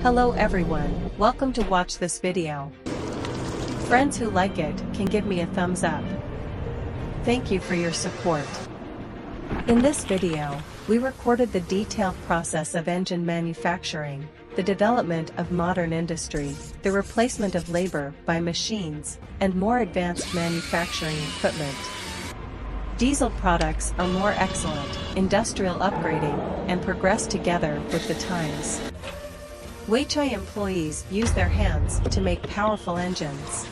Hello everyone, welcome to watch this video. Friends who like it can give me a thumbs up. Thank you for your support. In this video, we recorded the detailed process of engine manufacturing, the development of modern industry, the replacement of labor by machines, and more advanced manufacturing equipment. Diesel products are more excellent, industrial upgrading, and progress together with the times. Weichai employees use their hands to make powerful engines.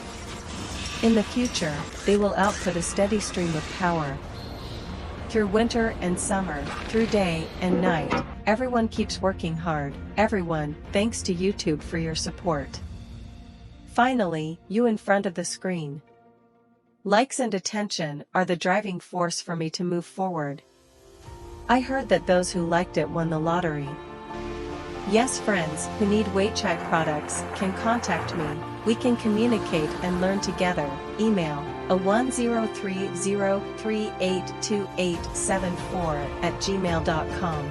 In the future, they will output a steady stream of power. Through winter and summer, through day and night, everyone keeps working hard. Everyone, thanks to YouTube for your support. Finally, you in front of the screen. Likes and attention are the driving force for me to move forward. I heard that those who liked it won the lottery. Yes, friends who need Weichai products can contact me. We can communicate and learn together. Email a1030382874@gmail.com.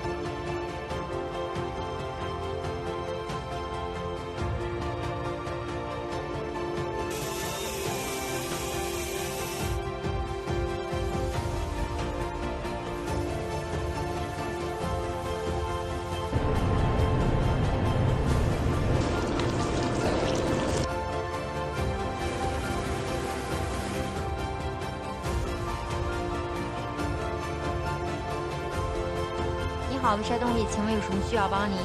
你好，微帅动力，请问有什么需要帮您？